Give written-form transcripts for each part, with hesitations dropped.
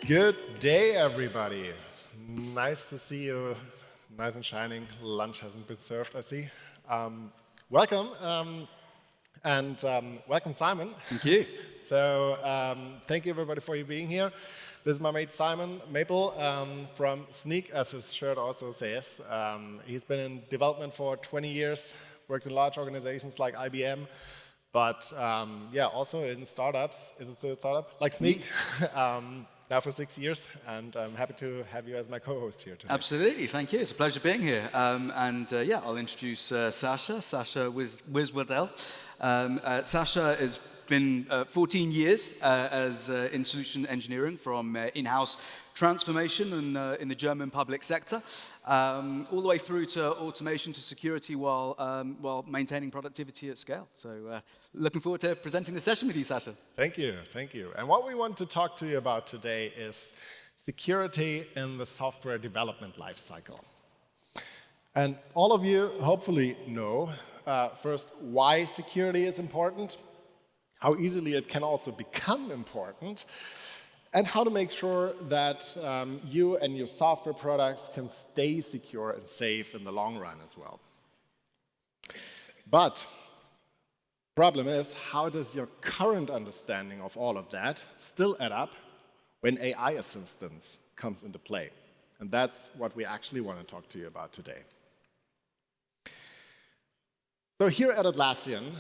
Good day, everybody. Nice to see you, nice and shining. Lunch hasn't been served, I see. Welcome, and welcome, Simon. Thank you. So, thank you, everybody, for you being here. This is my mate Simon Maple from Sneak, as his shirt also says. He's been in development for 20 years, worked in large organizations like IBM, but yeah, also in startups. Is it still a startup? Like Sneak. Now for 6 years, and I'm happy to have you as my co-host here today. Absolutely, thank you. It's a pleasure being here. Yeah, I'll introduce Sasha Wiz-Waddell. Sasha has been 14 years in solution engineering from in-house transformation in the German public sector, all the way through to automation to security while maintaining productivity at scale. So looking forward to presenting the session with you, Sasha. Thank you, thank you. And what we want to talk to you about today is security in the software development lifecycle. And all of you hopefully know, first, why security is important, how easily it can also become important, and how to make sure that you and your software products can stay secure and safe in the long run as well. But the problem is, how does your current understanding of all of that still add up when AI assistance comes into play? And that's what we actually want to talk to you about today. So here at Atlassian,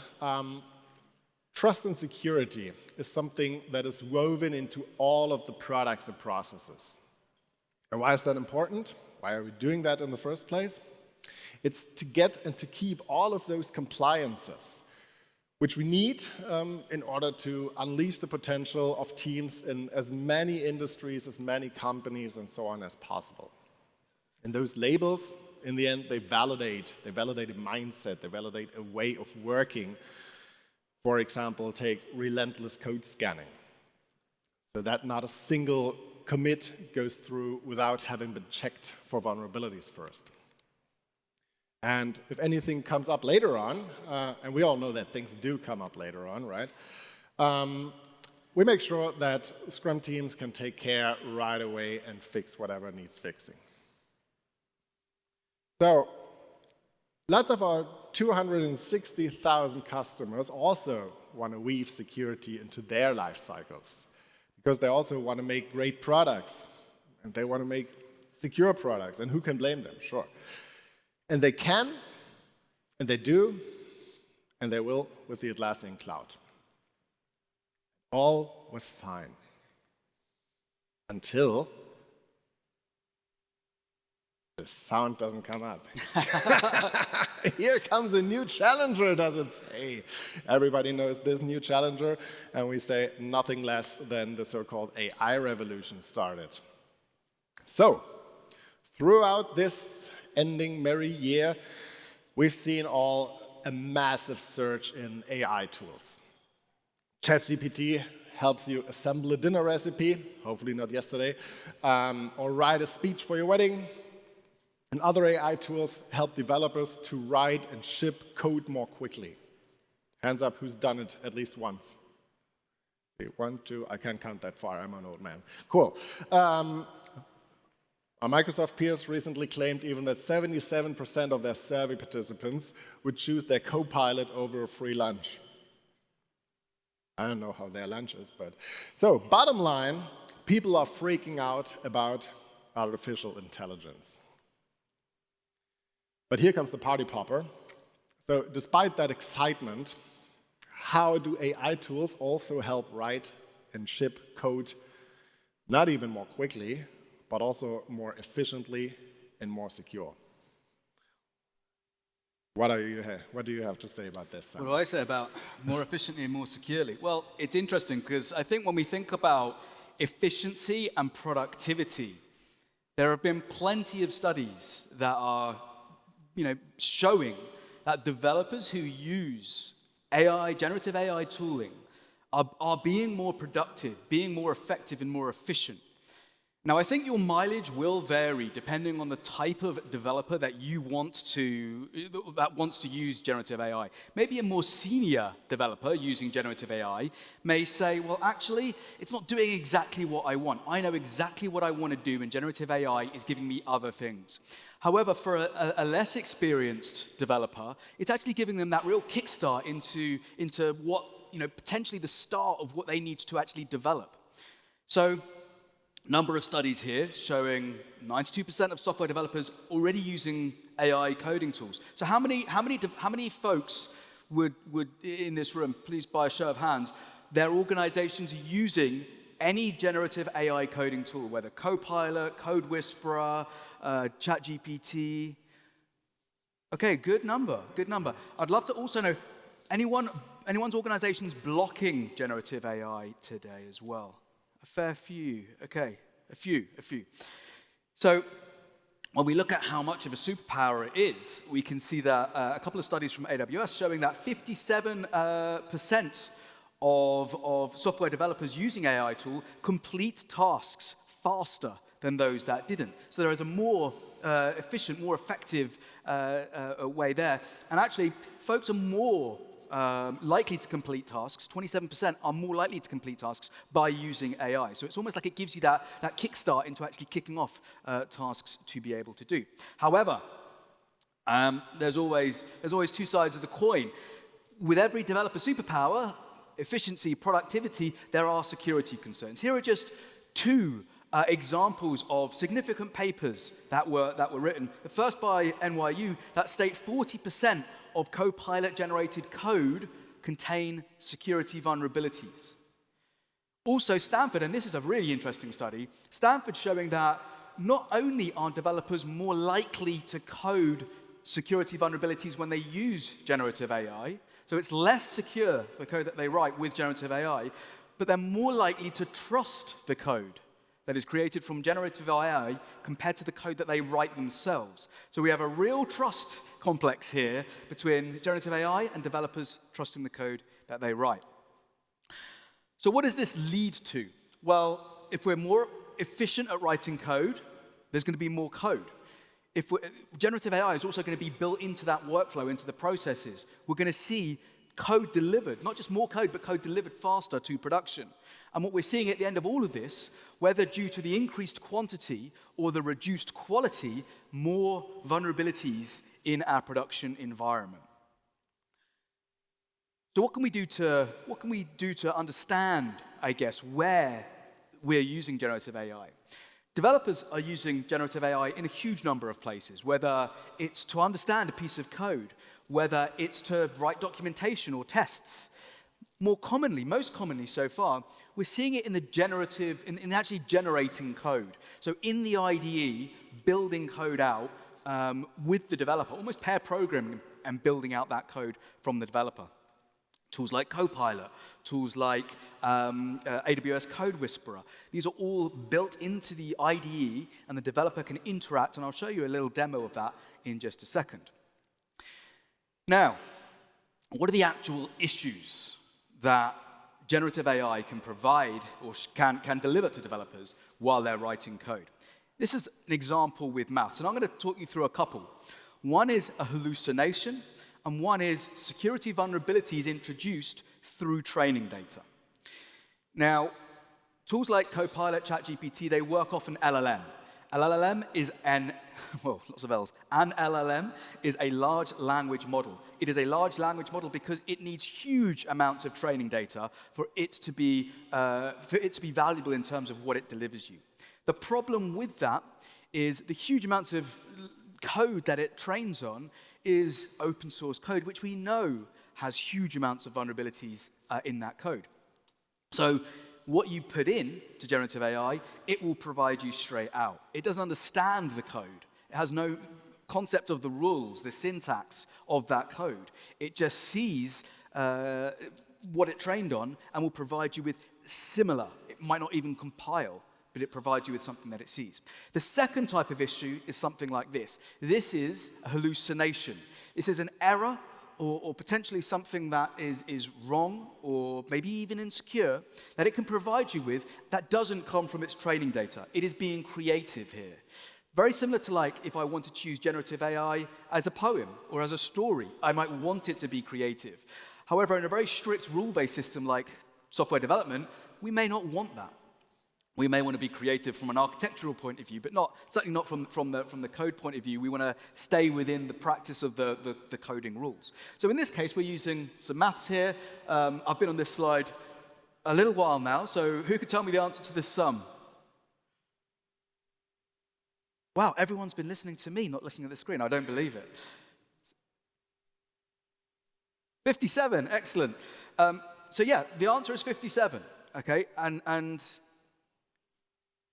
trust and security is something that is woven into all of the products and processes. And why is that important? Why are we doing that in the first place? It's to get and to keep all of those compliances, which we need in order to unleash the potential of teams in as many industries, as many companies, and so on as possible. And those labels, in the end, they validate a mindset, they validate a way of working. For example, take relentless code scanning, so that not a single commit goes through without having been checked for vulnerabilities first. And if anything comes up later on, and we all know that things do come up later on, right? We make sure that Scrum teams can take care right away and fix whatever needs fixing. So, lots of our 260,000 customers also want to weave security into their life cycles, because they also want to make great products, and they want to make secure products, and who can blame them? Sure. And they can, and they do, and they will with the Atlassian Cloud. All was fine until the sound doesn't come up. Here comes a new challenger, does it say? Everybody knows this new challenger, and we say nothing less than the so-called AI revolution started. So, throughout this ending merry year, we've seen a massive surge in AI tools. ChatGPT helps you assemble a dinner recipe, hopefully not yesterday, or write a speech for your wedding. And other AI tools help developers to write and ship code more quickly. Hands up, who's done it at least once? 1, 2, I can't count that far, I'm an old man. Cool. Our Microsoft peers recently claimed even that 77% of their survey participants would choose their co-pilot over a free lunch. I don't know how their lunch is, but... So, bottom line, people are freaking out about artificial intelligence. But here comes the party popper. So, despite that excitement, how do AI tools also help write and ship code not even more quickly, but also more efficiently and more secure? What do you have to say about this, Sam? What do I say about more efficiently and more securely? Well, it's interesting because I think when we think about efficiency and productivity, there have been plenty of studies that are showing that developers who use AI, generative AI tooling, are being more productive, being more effective and more efficient. Now, I think your mileage will vary depending on the type of developer that wants to use generative AI. Maybe a more senior developer using generative AI may say, well, actually, it's not doing exactly what I want. I know exactly what I want to do, and generative AI is giving me other things. However, for a less experienced developer, it's actually giving them that real kickstart into what, potentially the start of what they need to actually develop. So, number of studies here showing 92% of software developers already using AI coding tools. So how many folks would in this room, please by a show of hands, their organizations are using any generative AI coding tool, whether Copilot, Code Whisperer, ChatGPT? Okay, good number. I'd love to also know anyone's organizations blocking generative AI today as well. A fair few. Okay, a few. So when we look at how much of a superpower it is, we can see that a couple of studies from AWS showing that 57% of software developers using AI tool complete tasks faster than those that didn't. So there is a more efficient, more effective way there. And actually, folks are more likely to complete tasks. 27% are more likely to complete tasks by using AI. So it's almost like it gives you that kickstart into actually kicking off tasks to be able to do. However, there's always two sides of the coin. With every developer superpower, efficiency, productivity, there are security concerns. Here are just two examples of significant papers that were written. The first by NYU that state 40% of Copilot-generated code contain security vulnerabilities. Also, Stanford, and this is a really interesting study, Stanford showing that not only are developers more likely to code security vulnerabilities when they use generative AI, so it's less secure, the code that they write with generative AI, but they're more likely to trust the code that is created from generative AI compared to the code that they write themselves. So we have a real trust complex here between generative AI and developers trusting the code that they write. So what does this lead to? Well, if we're more efficient at writing code, there's going to be more code. Generative AI is also going to be built into that workflow, into the processes. We're going to see code delivered, not just more code, but code delivered faster to production. And what we're seeing at the end of all of this, whether due to the increased quantity or the reduced quality, more vulnerabilities in our production environment. So what can we do to understand, I guess, where we're using generative AI? Developers are using generative AI in a huge number of places, whether it's to understand a piece of code, whether it's to write documentation or tests. Most commonly so far, we're seeing it in actually generating code. So in the IDE, building code out with the developer, almost pair programming and building out that code from the developer. Tools like Copilot, tools like AWS Code Whisperer. These are all built into the IDE, and the developer can interact, and I'll show you a little demo of that in just a second. Now, what are the actual issues that generative AI can provide or can deliver to developers while they're writing code? This is an example with maths, and I'm going to talk you through a couple. One is a hallucination, and one is security vulnerabilities introduced through training data. Now, tools like Copilot, ChatGPT, they work off an LLM. An LLM is lots of L's. An LLM is a large language model. It is a large language model because it needs huge amounts of training data for it to be valuable in terms of what it delivers you. The problem with that is the huge amounts of code that it trains on is open source code, which we know has huge amounts of vulnerabilities in that code. So what you put in to generative AI, it will provide you straight out. It doesn't understand the code. It has no concept of the rules, the syntax of that code. It just sees what it trained on and will provide you with similar. It might not even compile, but it provides you with something that it sees. The second type of issue is something like this. This is a hallucination. This is an error or potentially something that is wrong or maybe even insecure that it can provide you with that doesn't come from its training data. It is being creative here. Very similar to like if I wanted to use generative AI as a poem or as a story, I might want it to be creative. However, in a very strict rule-based system like software development, we may not want that. We may want to be creative from an architectural point of view, but certainly not from the code point of view. We want to stay within the practice of the coding rules. So in this case, we're using some maths here. I've been on this slide a little while now, so who could tell me the answer to this sum? Wow, everyone's been listening to me, not looking at the screen. I don't believe it. 57, excellent. So yeah, the answer is 57, okay? And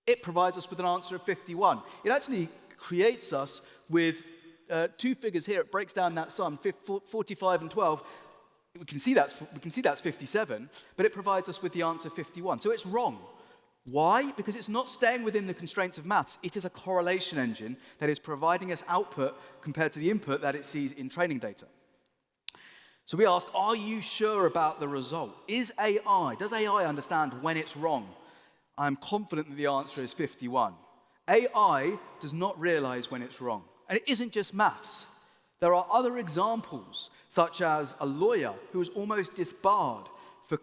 it provides us with an answer of 51. It actually creates us with two figures here. It breaks down that sum, 45 and 12. We can see that's 57, but it provides us with the answer 51. So it's wrong. Why? Because it's not staying within the constraints of maths. It is a correlation engine that is providing us output compared to the input that it sees in training data. So we ask, are you sure about the result? Does AI understand when it's wrong? I'm confident that the answer is 51. AI does not realize when it's wrong. And it isn't just maths. There are other examples, such as a lawyer who was almost disbarred for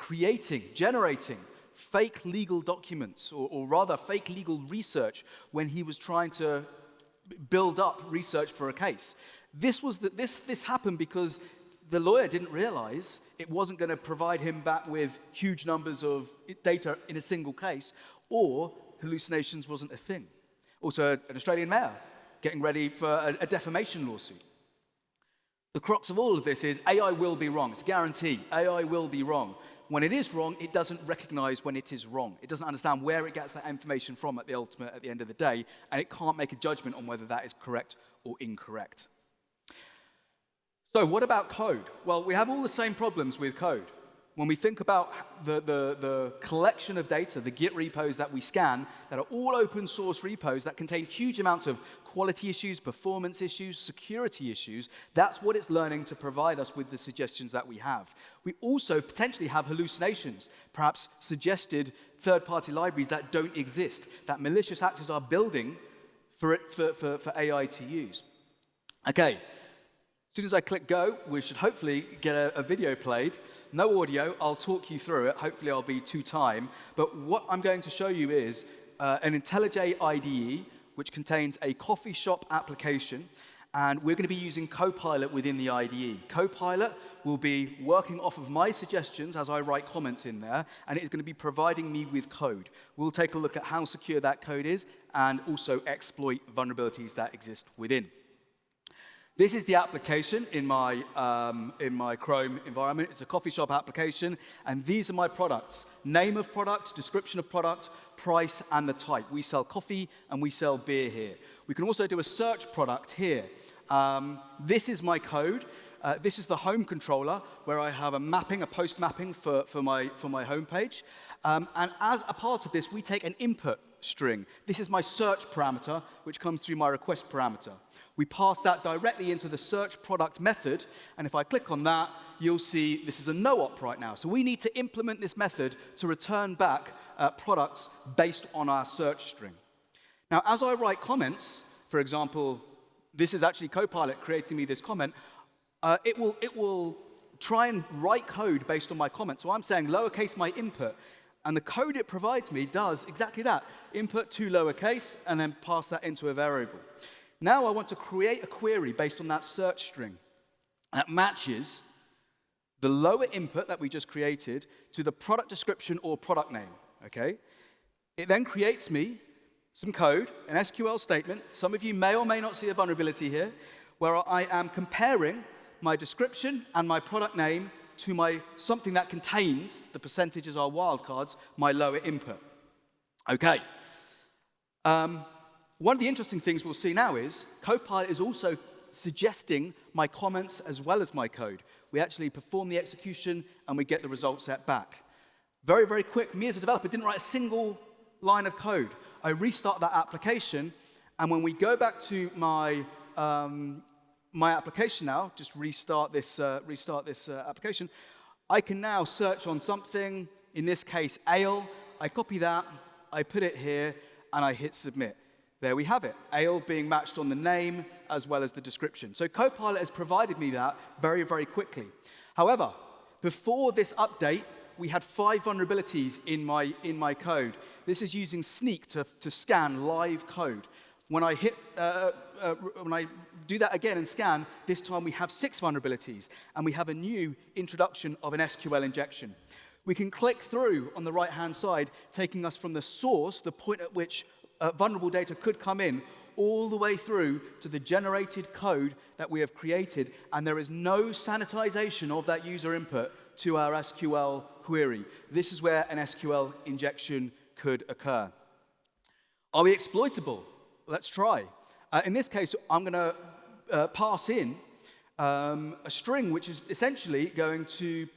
generating fake legal documents, or rather fake legal research when he was trying to build up research for a case. This happened because the lawyer didn't realize it wasn't going to provide him back with huge numbers of data in a single case, or hallucinations wasn't a thing. Also, an Australian mayor getting ready for a defamation lawsuit. The crux of all of this is AI will be wrong. It's a guarantee. AI will be wrong. When it is wrong, it doesn't recognize when it is wrong. It doesn't understand where it gets that information from at the end of the day, and it can't make a judgment on whether that is correct or incorrect. So what about code? Well, we have all the same problems with code. When we think about the collection of data, the Git repos that we scan, that are all open source repos that contain huge amounts of quality issues, performance issues, security issues, that's what it's learning to provide us with the suggestions that we have. We also potentially have hallucinations, perhaps suggested third-party libraries that don't exist, that malicious actors are building for AI to use. Okay. As soon as I click go, we should hopefully get a video played. No audio, I'll talk you through it. Hopefully I'll be to time. But what I'm going to show you is an IntelliJ IDE, which contains a coffee shop application. And we're going to be using Copilot within the IDE. Copilot will be working off of my suggestions as I write comments in there, and it's going to be providing me with code. We'll take a look at how secure that code is and also exploit vulnerabilities that exist within. This is the application in my Chrome environment. It's a coffee shop application, and these are my products. Name of product, description of product, price, and the type. We sell coffee, and we sell beer here. We can also do a search product here. This is my code. This is the home controller, where I have a post mapping for my homepage. And as a part of this, we take an input string. This is my search parameter, which comes through my request parameter. We pass that directly into the search product method, and if I click on that, you'll see this is a no-op right now. So we need to implement this method to return back products based on our search string. Now, as I write comments, for example, this is actually Copilot creating me this comment, it will try and write code based on my comment. So I'm saying lowercase my input, and the code it provides me does exactly that. Input to lowercase, and then pass that into a variable. Now I want to create a query based on that search string that matches the lower input that we just created to the product description or product name, okay? It then creates me some code, an SQL statement. Some of you may or may not see a vulnerability here, where I am comparing my description and my product name to something that contains, the percentages are wildcards, my lower input. Okay. One of the interesting things we'll see now is Copilot is also suggesting my comments as well as my code. We actually perform the execution, and we get the result set back. Very, very quick. Me as a developer didn't write a single line of code. I restart that application, and when we go back to my my application now, just restart this application, I can now search on something, in this case, ale. I copy that, I put it here, and I hit submit. There we have it, ale being matched on the name as well as the description. So Copilot has provided me that very, very quickly. However, before this update, we had 5 vulnerabilities in my code. This is using Sneak to scan live code. When I do that again and scan, this time we have 6 vulnerabilities, and we have a new introduction of an SQL injection. We can click through on the right-hand side, taking us from the source, the point at which vulnerable data could come in, all the way through to the generated code that we have created, and there is no sanitization of that user input to our SQL query. This is where an SQL injection could occur. Are we exploitable? Let's try. In this case, I'm going to pass in a string which is essentially going to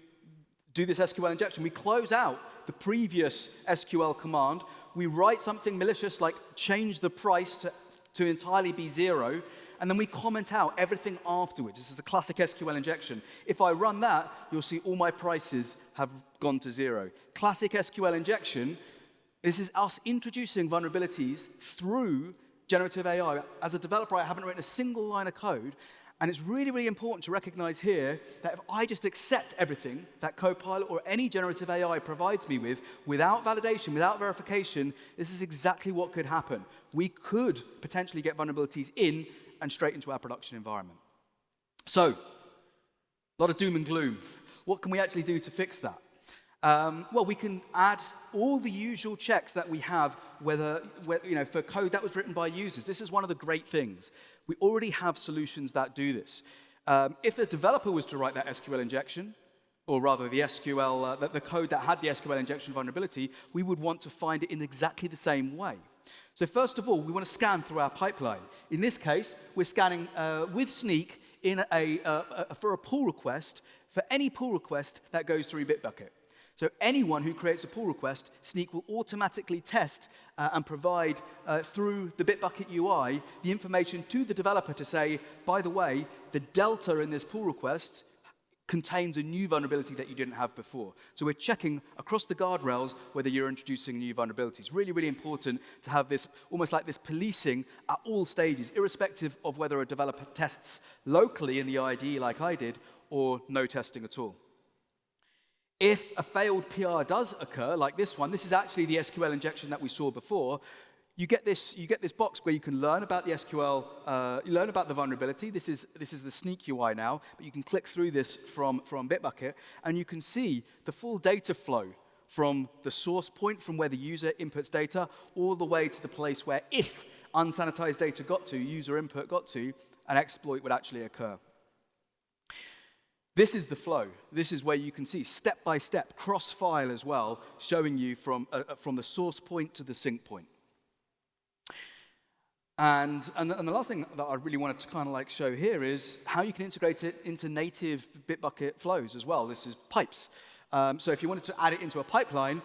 do this SQL injection. We close out the previous SQL command. We write something malicious like change the price to entirely be 0, and then we comment out everything afterwards. This is a classic SQL injection. If I run that, you'll see all my prices have gone to 0. Classic SQL injection, this is us introducing vulnerabilities through generative AI. As a developer, I haven't written a single line of code, and it's really, really important to recognize here that if I just accept everything that Copilot or any generative AI provides me with, without validation, without verification, this is exactly what could happen. We could potentially get vulnerabilities in and straight into our production environment. So, a lot of doom and gloom. What can we actually do to fix that? Well, we can add all the usual checks that we have, whether for code that was written by users. This is one of the great things. We already have solutions that do this. If a developer was to write that SQL injection, or rather the SQL, the code that had the SQL injection vulnerability, we would want to find it in exactly the same way. So first of all, we want to scan through our pipeline. In this case, we're scanning with Sneak for a pull request, for any pull request that goes through Bitbucket. So anyone who creates a pull request, Sneak will automatically test and provide through the Bitbucket UI the information to the developer to say, by the way, the delta in this pull request contains a new vulnerability that you didn't have before. So we're checking across the guardrails whether you're introducing new vulnerabilities. Really, really important to have this, almost like this policing at all stages, irrespective of whether a developer tests locally in the IDE like I did, or no testing at all. If a failed PR does occur, like this one, this is actually the SQL injection that we saw before. You get this box where you can learn about the SQL, you learn about the vulnerability. This is the Sneak UI now, but you can click through this from Bitbucket, and you can see the full data flow from the source point, from where the user inputs data, all the way to the place where, if unsanitized data got to, user input got to, an exploit would actually occur. This is the flow. This is where you can see step-by-step, cross-file as well, showing you from the source point to the sync point. And the last thing that I really wanted to kind of like show here is how you can integrate it into native Bitbucket flows as well. This is pipes. So if you wanted to add it into a pipeline,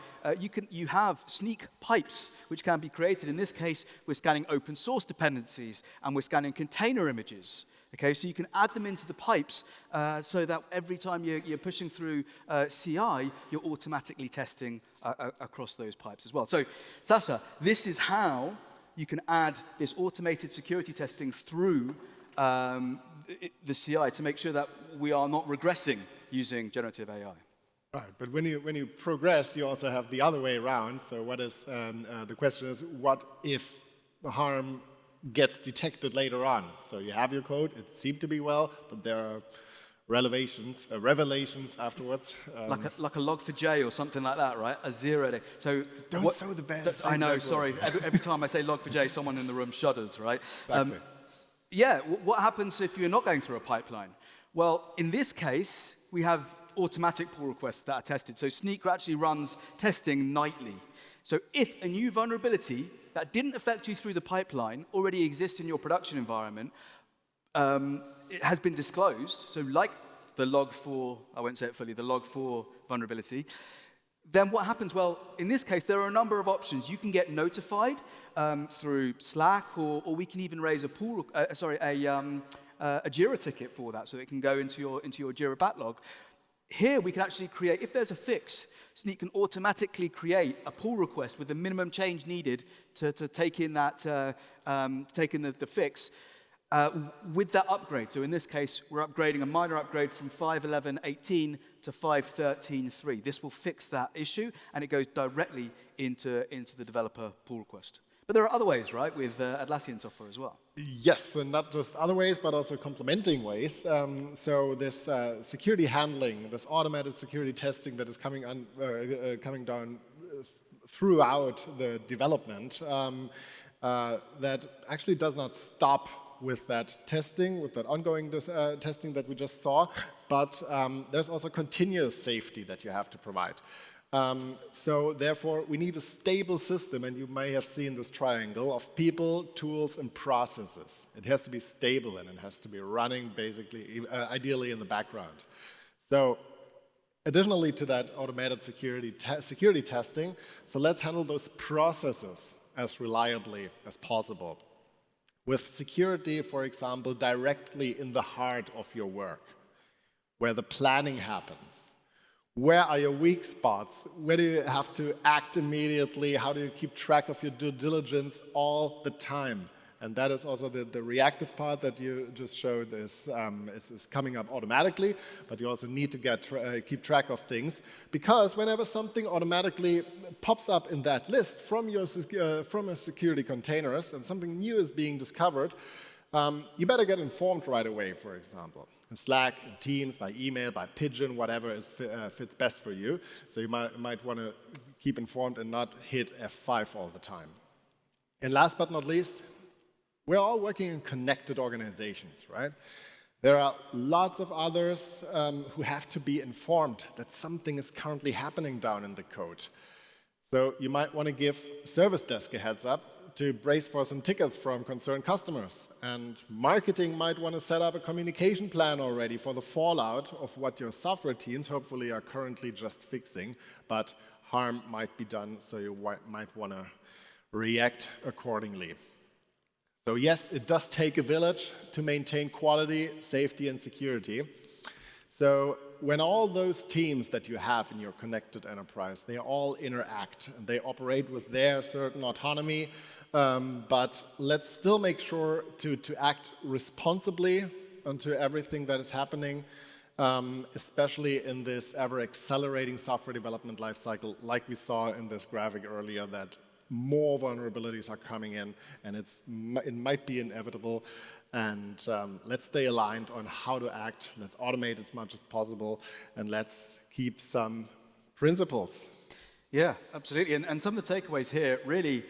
you have Sneak pipes, which can be created. In this case, we're scanning open source dependencies, and we're scanning container images. Okay, so you can add them into the pipes so that every time you're pushing through CI, you're automatically testing across those pipes as well. So, Sasha, this is how you can add this automated security testing through the CI to make sure that we are not regressing using generative AI. Right, but when you progress, you also have the other way around. So what is the question is, what if the harm gets detected later on? So you have your code, it seemed to be well, but there are revelations afterwards. Like a log4j or something like that, right? A 0 day. So don't sow the bad. I know, sorry. Every time I say log4j, someone in the room shudders, right? Exactly. What happens if you're not going through a pipeline? Well, in this case, we have automatic pull requests that are tested. So Sneak actually runs testing nightly. So if a new vulnerability that didn't affect you through the pipeline already exists in your production environment, it has been disclosed, so like the log4, I won't say it fully, the log4 vulnerability, then what happens? Well, in this case, there are a number of options. You can get notified through Slack, or we can even raise a a Jira ticket for that, so it can go into your Jira backlog. Here we can actually create, if there's a fix, Sneak can automatically create a pull request with the minimum change needed to take in that, the fix with that upgrade. So in this case, we're upgrading a minor upgrade from 5.11.18 to 5.13.3. This will fix that issue, and it goes directly into the developer pull request. But there are other ways, right, with Atlassian software as well. Yes, and not just other ways, but also complementing ways. So this security handling, this automated security testing that is coming down throughout the development, that actually does not stop with that testing, with that ongoing testing that we just saw, but there's also continuous safety that you have to provide. So therefore, we need a stable system, and you may have seen this triangle of people, tools, and processes. It has to be stable, and it has to be running, basically, ideally in the background. So additionally to that automated security testing, so let's handle those processes as reliably as possible. With security, for example, directly in the heart of your work, where the planning happens. Where are your weak spots? Where do you have to act immediately? How do you keep track of your due diligence all the time? And that is also the reactive part that you just showed is coming up automatically, but you also need to keep track of things, because whenever something automatically pops up in that list from your security containers and something new is being discovered, you better get informed right away, for example. In Slack, in Teams, by email, by Pigeon, whatever fits best for you. So you might want to keep informed and not hit F5 all the time. And last but not least, we're all working in connected organizations, right? There are lots of others who have to be informed that something is currently happening down in the code. So you might want to give service desk a heads up to brace for some tickets from concerned customers. And marketing might want to set up a communication plan already for the fallout of what your software teams hopefully are currently just fixing, but harm might be done, so you might want to react accordingly. So yes, it does take a village to maintain quality, safety, and security. So when all those teams that you have in your connected enterprise, they all interact and they operate with their certain autonomy, but let's still make sure to act responsibly onto everything that is happening, especially in this ever-accelerating software development lifecycle, like we saw in this graphic earlier, that more vulnerabilities are coming in, and it might be inevitable. And let's stay aligned on how to act. Let's automate as much as possible, and let's keep some principles. Yeah, absolutely. And some of the takeaways here, really,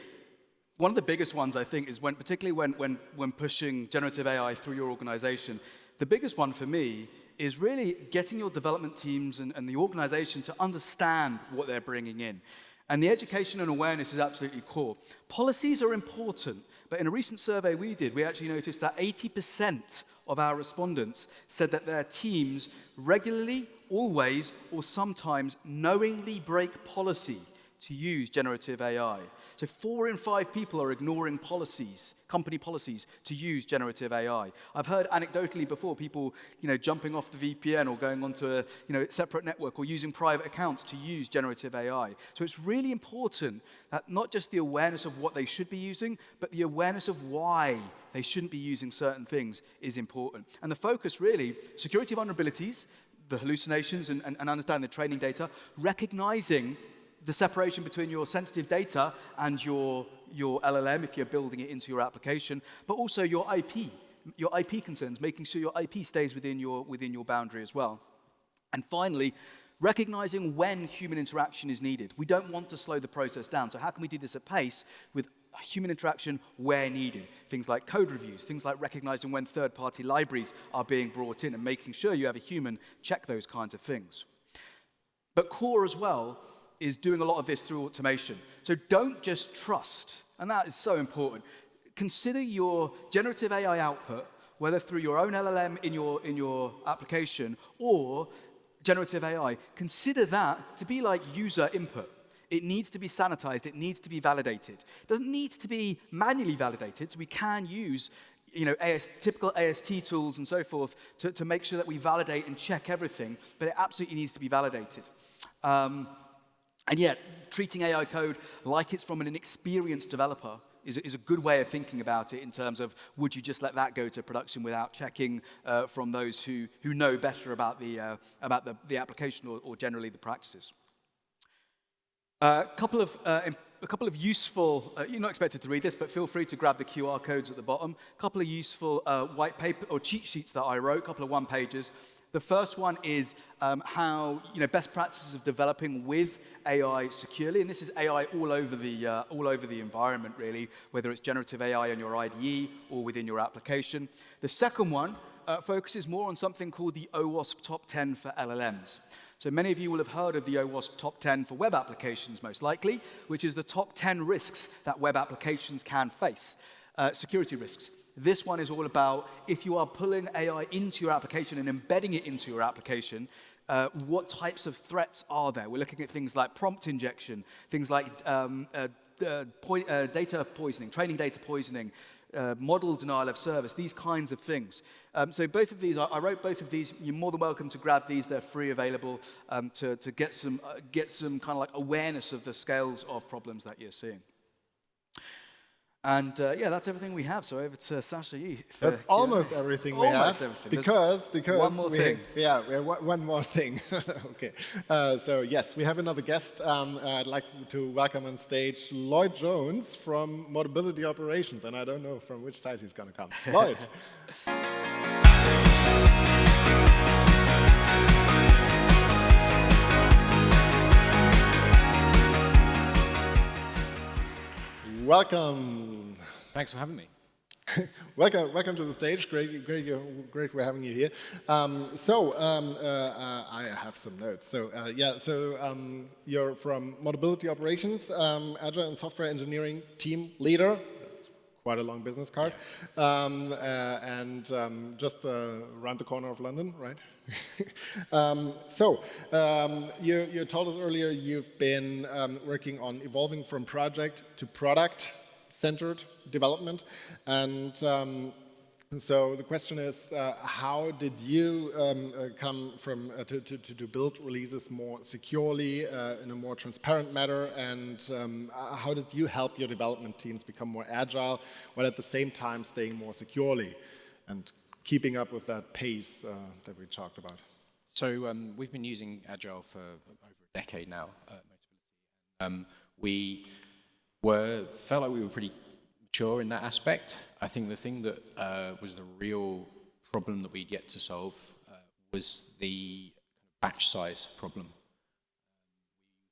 one of the biggest ones, I think, is particularly when pushing generative AI through your organization, the biggest one for me is really getting your development teams and the organization to understand what they're bringing in. And the education and awareness is absolutely core. Policies are important, but in a recent survey we did, we actually noticed that 80% of our respondents said that their teams regularly, always, or sometimes knowingly break policy to use generative AI. So 4 in 5 people are ignoring policies, company policies, to use generative AI. I've heard anecdotally before people, jumping off the VPN or going onto a, separate network or using private accounts to use generative AI. So it's really important that not just the awareness of what they should be using, but the awareness of why they shouldn't be using certain things is important. And the focus really, security vulnerabilities, the hallucinations and understanding the training data, recognizing the separation between your sensitive data and your LLM, if you're building it into your application, but also your IP concerns, making sure your IP stays within your boundary as well. And finally, recognizing when human interaction is needed. We don't want to slow the process down, so how can we do this at pace with human interaction where needed? Things like code reviews, things like recognizing when third-party libraries are being brought in and making sure you have a human check those kinds of things. But core as well is doing a lot of this through automation. So don't just trust, and that is so important. Consider your generative AI output, whether through your own LLM in your application or generative AI, consider that to be like user input. It needs to be sanitized, it needs to be validated. It doesn't need to be manually validated, so we can use typical AST tools and so forth to make sure that we validate and check everything, but it absolutely needs to be validated. And yet, treating AI code like it's from an inexperienced developer is a good way of thinking about it in terms of, would you just let that go to production without checking from those who know better about the application or generally the practices? A couple of useful, you're not expected to read this, but feel free to grab the QR codes at the bottom. A couple of useful white paper or cheat sheets that I wrote, a couple of one-pagers. The first one is how best practices of developing with AI securely, and this is AI all over the environment really, whether it's generative AI on your IDE or within your application. The second one focuses more on something called the OWASP Top 10 for LLMs. So many of you will have heard of the OWASP Top 10 for web applications, most likely, which is the top 10 risks that web applications can face, security risks. This one is all about if you are pulling AI into your application and embedding it into your application, what types of threats are there? We're looking at things like prompt injection, things like data poisoning, training data poisoning, model denial of service, these kinds of things. So both of these, I wrote both of these. You're more than welcome to grab these. They're free, available to get some kind of like awareness of the scales of problems that you're seeing. And that's everything we have. So over to Sasha. That's almost everything we have. Because one more thing. We have one more thing. Okay. So yes, we have another guest. I'd like to welcome on stage Lloyd Jones from Mobility Operations, and I don't know from which side he's going to come. Lloyd. Welcome. Thanks for having me. Welcome to the stage. Great we're having you here. I have some notes. You're from Mobility Operations, Agile and Software Engineering Team Leader. That's quite a long business card. Just around the corner of London, right? You told us earlier you've been working on evolving from project to product-centered development, and so the question is, how did you come from to build releases more securely in a more transparent manner, and how did you help your development teams become more agile while at the same time staying more securely and keeping up with that pace that we talked about? So we've been using Agile for over a decade now at Motability. Felt like we were pretty mature in that aspect. I think the thing that was the real problem that we'd yet to solve was the batch size problem.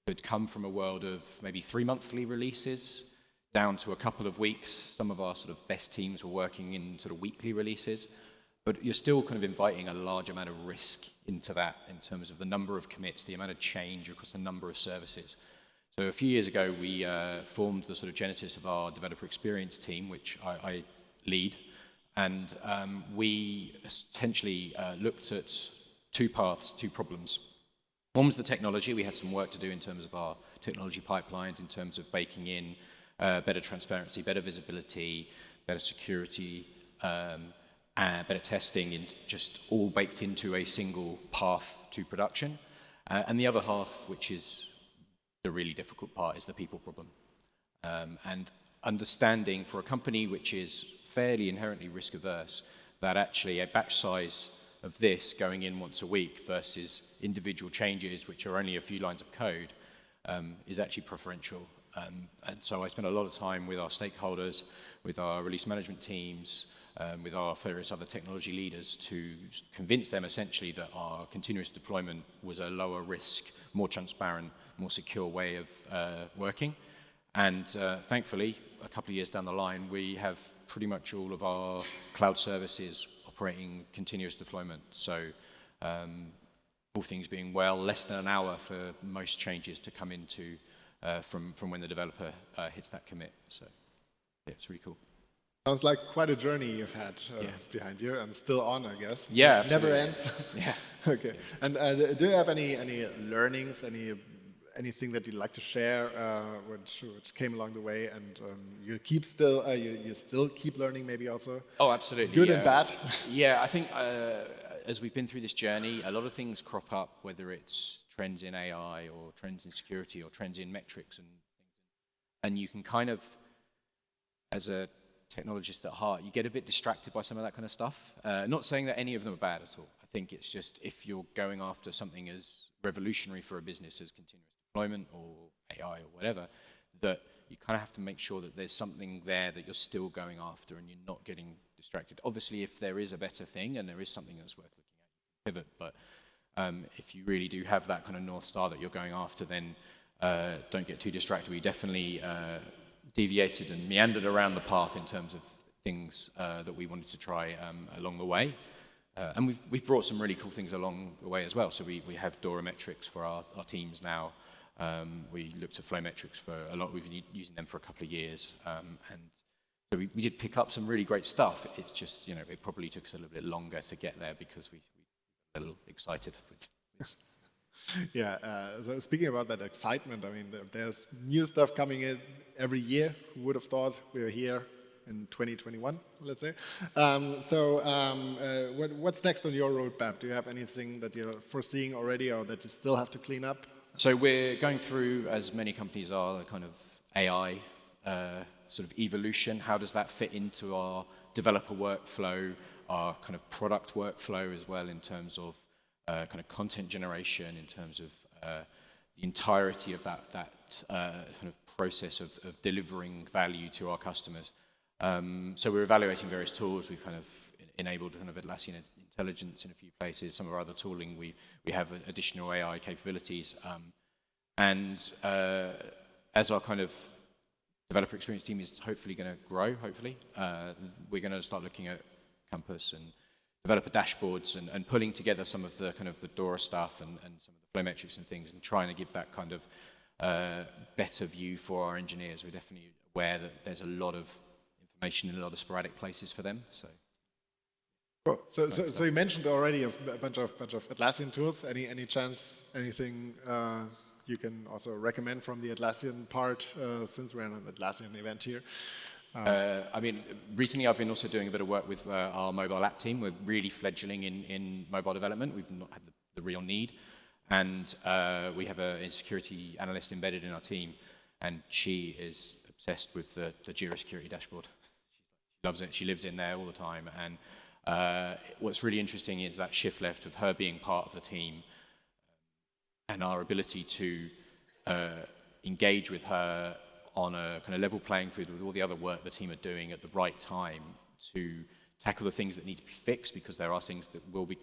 We had come from a world of maybe 3 monthly releases down to a couple of weeks. Some of our sort of best teams were working in sort of weekly releases, but you're still kind of inviting a large amount of risk into that in terms of the number of commits, the amount of change across the number of services. So a few years ago, we formed the sort of genesis of our developer experience team, which I lead, and we essentially looked at two paths, two problems. One was the technology. We had some work to do in terms of our technology pipelines, in terms of baking in better transparency, better visibility, better security, better testing, and just all baked into a single path to production. And the other half, which is the really difficult part, is the people problem. And understanding for a company which is fairly inherently risk averse, that actually a batch size of this going in once a week versus individual changes which are only a few lines of code is actually preferential. And so I spent a lot of time with our stakeholders, with our release management teams, with our various other technology leaders to convince them essentially that our continuous deployment was a lower risk, more transparent, more secure way of working. And thankfully, a couple of years down the line, we have pretty much all of our cloud services operating continuous deployment. So all things being well, less than an hour for most changes to come into from when the developer hits that commit. So yeah, it's really cool. Sounds like quite a journey you've had behind you, and still on, I guess. Yeah, never ends. Yeah. Okay. And do you have any learnings, anything that you'd like to share, which came along the way, and you keep still you still keep learning, maybe also. Oh, absolutely. Good and bad. Yeah, I think as we've been through this journey, a lot of things crop up, whether it's trends in AI or trends in security or trends in metrics and things, and you can kind of, as a technologist at heart, you get a bit distracted by some of that kind of stuff. Not saying that any of them are bad at all. I think it's just if you're going after something as revolutionary for a business as continuous deployment or AI or whatever, that you kind of have to make sure that there's something there that you're still going after and you're not getting distracted. Obviously, if there is a better thing and there is something that's worth looking at, pivot. But if you really do have that kind of North Star that you're going after, then don't get too distracted. We definitely deviated and meandered around the path in terms of things that we wanted to try along the way. And we've brought some really cool things along the way as well. So we have DORA metrics for our teams now. We looked at flow metrics for a lot. We've been using them for a couple of years. And so we did pick up some really great stuff. It's just, it probably took us a little bit longer to get there because we were a little excited with this. Yeah, so speaking about that excitement, I mean, there's new stuff coming in every year. Who would have thought we were here in 2021, let's say. What's next on your roadmap? Do you have anything that you're foreseeing already or that you still have to clean up? So we're going through, as many companies are, the kind of AI sort of evolution. How does that fit into our developer workflow, our kind of product workflow as well, in terms of kind of content generation, in terms of the entirety of that kind of process of delivering value to our customers. So we're evaluating various tools. We've kind of enabled kind of Atlassian Intelligence in a few places. Some of our other tooling, we have additional AI capabilities. And as our kind of developer experience team is hopefully going to grow, we're going to start looking at Compass and developer dashboards and pulling together some of the kind of the DORA stuff and some of the flow metrics and things and trying to give that kind of better view for our engineers. We're definitely aware that there's a lot of information in a lot of sporadic places for them. So, cool. So you mentioned already a bunch of Atlassian tools. Any chance, anything you can also recommend from the Atlassian part, since we're on an Atlassian event here? I mean, recently I've been also doing a bit of work with our mobile app team. We're really fledgling in mobile development. We've not had the real need. And we have a security analyst embedded in our team, and she is obsessed with the Jira security dashboard. She loves it. She lives in there all the time. And what's really interesting is that shift left of her being part of the team and our ability to engage with her on a kind of level playing field with all the other work the team are doing at the right time to tackle the things that need to be fixed, because there are things that will be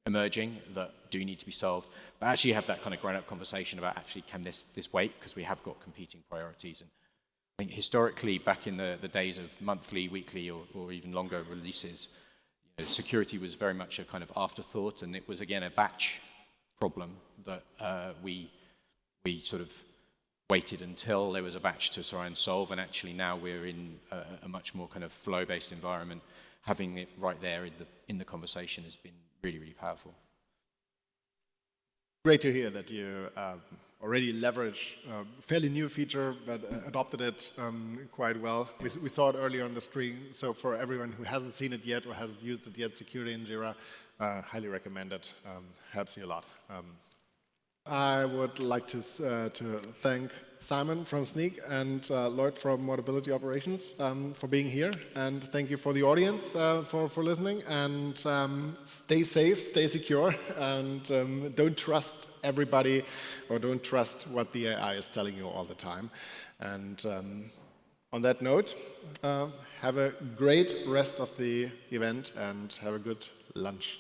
emerging that do need to be solved, but actually have that kind of grown-up conversation about actually can this wait, because we have got competing priorities. And I think historically, back in the days of monthly, weekly, or even longer releases, security was very much a kind of afterthought, and it was again a batch problem that we sort of waited until there was a batch to try and solve, and actually now we're in a much more kind of flow-based environment. Having it right there in the conversation has been really, really powerful. Great to hear that you already leverage a fairly new feature, but adopted it quite well. We saw it earlier on the screen, so for everyone who hasn't seen it yet or hasn't used it yet, security in Jira, highly recommend it. Helps you a lot. I would like to thank Simon from Sneak and Lloyd from Modability Operations for being here, and thank you for the audience for listening. And stay safe, stay secure, and don't trust everybody, or don't trust what the AI is telling you all the time. And on that note, have a great rest of the event and have a good lunch.